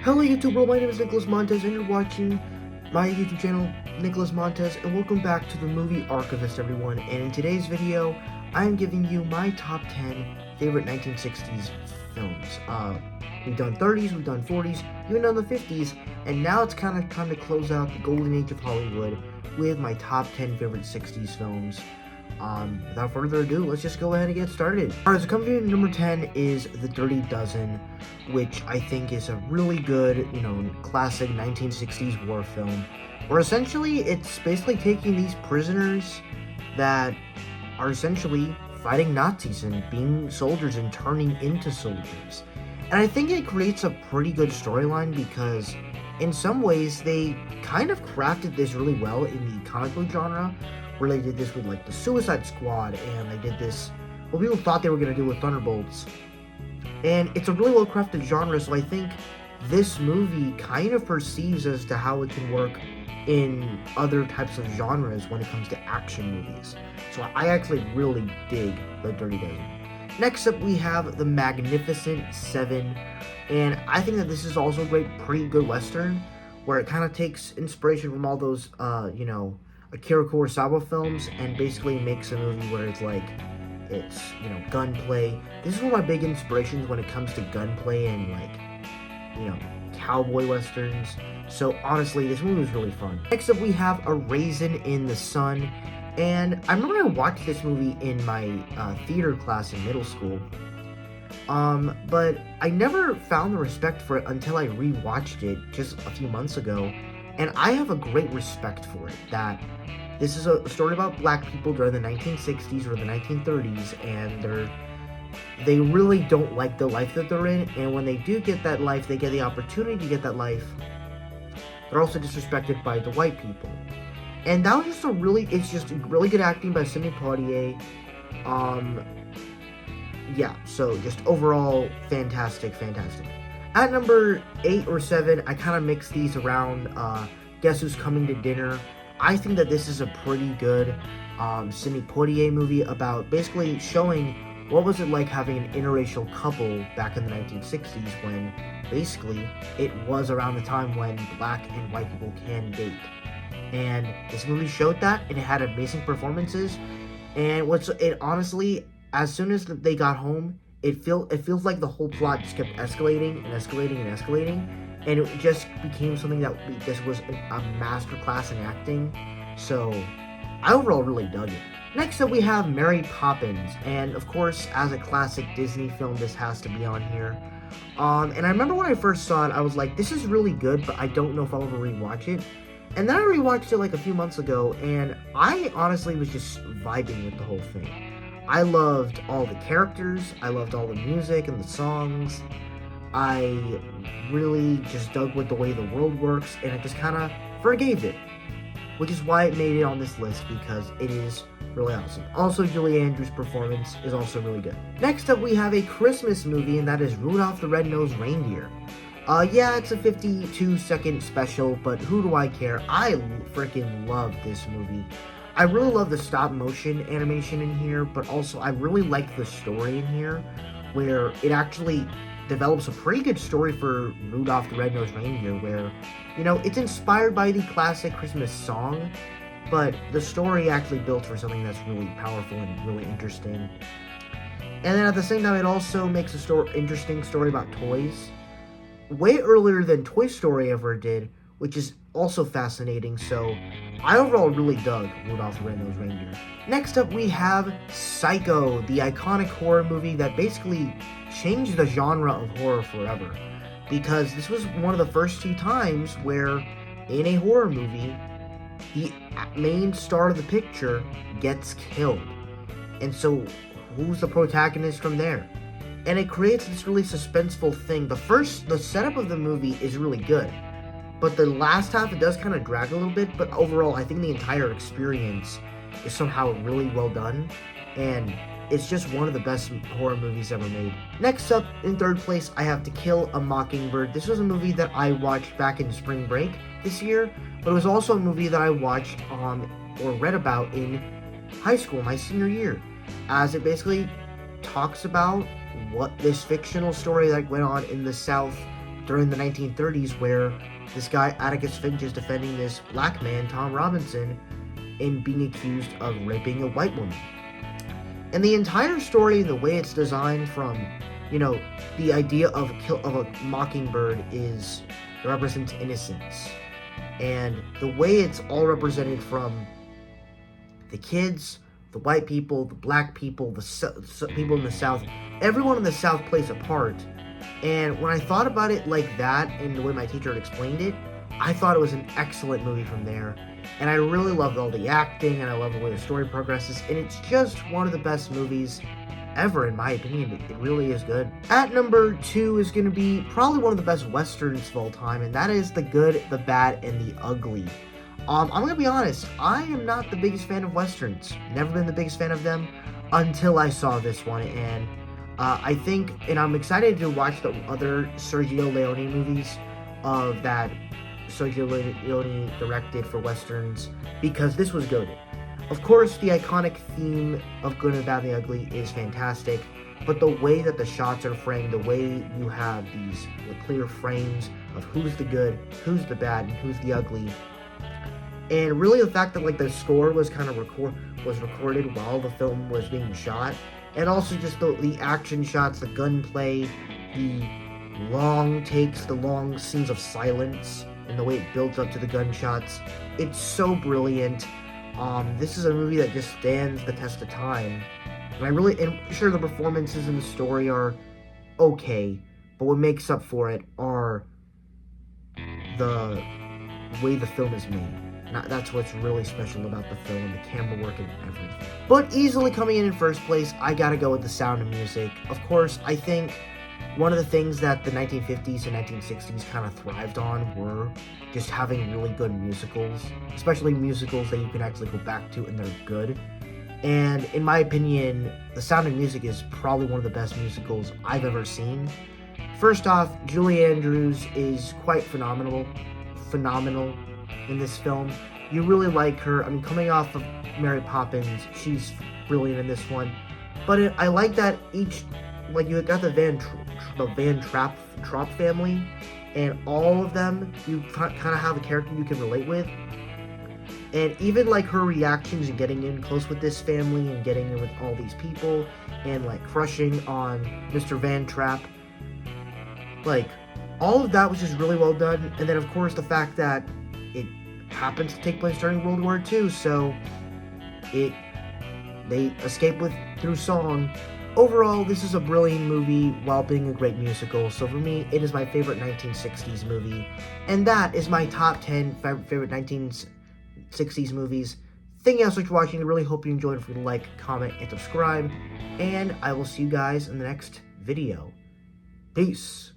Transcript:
Hello YouTube world, my name is Nicholas Montez and you're watching my YouTube channel, Nicholas Montez, and welcome back to the Movie Archivist, everyone. And in today's video, I am giving you my top 10 favorite 1960s films. We've done 30s, we've done 40s, even done the 50s, and now it's kind of time to close out the golden age of Hollywood with my top 10 favorite 60s films. Without further ado, let's just go ahead and get started. Alright, so coming in number 10 is The Dirty Dozen, which I think is a really good, classic 1960s war film, where essentially it's basically taking these prisoners that are essentially fighting Nazis and being soldiers and turning into soldiers. And I think it creates a pretty good storyline because in some ways they kind of crafted this really well in the comic book genre, where they did this with like the Suicide Squad, and they did this what people thought they were going to do with Thunderbolts. And it's a really well crafted genre, so I think this movie kind of perceives as to how it can work in other types of genres when it comes to action movies. So I actually really dig The Dirty Dozen. Next up we have The Magnificent Seven, and I think that this is also a pretty good Western, where it kind of takes inspiration from all those, Akira Kurosawa films and basically makes a movie where it's gunplay. This is one of my big inspirations when it comes to gunplay and cowboy westerns. So honestly, this movie was really fun. Next up we have A Raisin in the Sun, and I remember I watched this movie in my theater class in middle school. But I never found the respect for it until I rewatched it just a few months ago. And I have a great respect for it, that this is a story about black people during the 1960s or the 1930s, and they really don't like the life that they're in, and when they do get that life, they get the opportunity to get that life, they're also disrespected by the white people. And that was just it's just really good acting by Sidney Poitier. Yeah, so just overall, fantastic. At number 8 or 7, I kind of mix these around. Guess Who's Coming to Dinner. I think that this is a pretty good Sidney Poitier movie about basically showing what was it like having an interracial couple back in the 1960s, when basically it was around the time when black and white people can date. And this movie showed that, and it had amazing performances. And honestly, as soon as they got home, it feels like the whole plot just kept escalating, and it just became something that this was a masterclass in acting. So I overall really dug it. Next up we have Mary Poppins, and of course, as a classic Disney film, this has to be on here. And I remember when I first saw it, I was like, this is really good, but I don't know if I'll ever rewatch it. And then I rewatched it like a few months ago, and I honestly was just vibing with the whole thing. I loved all the characters, I loved all the music and the songs. I really just dug with the way the world works, and I just kind of forgave it. Which is why it made it on this list, because it is really awesome. Also, Julie Andrews' performance is also really good. Next up, we have a Christmas movie, and that is Rudolph the Red-Nosed Reindeer. Yeah, it's a 52-second special, but who do I care? I freaking love this movie. I really love the stop-motion animation in here, but also I really like the story in here, where it actually develops a pretty good story for Rudolph the Red-Nosed Reindeer, where, it's inspired by the classic Christmas song, but the story actually built for something that's really powerful and really interesting. And then at the same time, it also makes a interesting story about toys, way earlier than Toy Story ever did, which is also fascinating. So I overall really dug Rudolph the Red-Nosed Reindeer. Next up, we have Psycho, the iconic horror movie that basically changed the genre of horror forever. Because this was one of the first two times where, in a horror movie, the main star of the picture gets killed. And so, who's the protagonist from there? And it creates this really suspenseful thing. The setup of the movie is really good. But the last half, it does kind of drag a little bit. But overall, I think the entire experience is somehow really well done. And it's just one of the best horror movies ever made. Next up, in third place, I have To Kill a Mockingbird. This was a movie that I watched back in spring break this year. But it was also a movie that I watched or read about in high school, my senior year. As it basically talks about what this fictional story that went on in the South during the 1930s, where this guy Atticus Finch is defending this black man, Tom Robinson, in being accused of raping a white woman. And the entire story, the way it's designed from, the idea of a mockingbird it represents innocence. And the way it's all represented from the kids, the white people, the black people, the people in the South, everyone in the South plays a part. And when I thought about it like that, and the way my teacher had explained it, I thought it was an excellent movie from there. And I really loved all the acting, and I love the way the story progresses, and it's just one of the best movies ever, in my opinion. It really is good. At number 2 is going to be probably one of the best westerns of all time, and that is The Good, the Bad, and the Ugly. I'm going to be honest, I am not the biggest fan of westerns. Never been the biggest fan of them until I saw this one, and I'm excited to watch the other Sergio Leone movies that Sergio Leone directed for westerns, because this was good. Of course, the iconic theme of Good and Bad and the Ugly is fantastic, but the way that the shots are framed, the way you have these clear frames of who's the good, who's the bad, and who's the ugly, and really the fact that the score was kind of recorded while the film was being shot, and also just the action shots, the gunplay, the long takes, the long scenes of silence, and the way it builds up to the gunshots. It's so brilliant. This is a movie that just stands the test of time. And sure, the performances and the story are okay, but what makes up for it are the way the film is made. That's what's really special about the film, the camera work and everything. But easily coming in first place, I gotta go with The Sound of Music. Of course, I think one of the things that the 1950s and 1960s kind of thrived on were just having really good musicals, especially musicals that you can actually go back to and they're good. And in my opinion, The Sound of Music is probably one of the best musicals I've ever seen. First off, Julie Andrews is quite phenomenal in this film. You really like her. I mean, coming off of Mary Poppins, she's brilliant in this one. But I like that you got the Van Trapp family, and all of them, you kind of have a character you can relate with. And even her reactions and getting in close with this family and getting in with all these people and crushing on Mr. Van Trapp, all of that was just really well done. And then of course the fact that it happens to take place during World War II, so they escape through song. Overall, this is a brilliant movie while being a great musical, so for me, it is my favorite 1960s movie, and that is my top 10 favorite 1960s movies. Thank you guys so much for watching. I really hope you enjoyed. If you like, comment, and subscribe, and I will see you guys in the next video. Peace.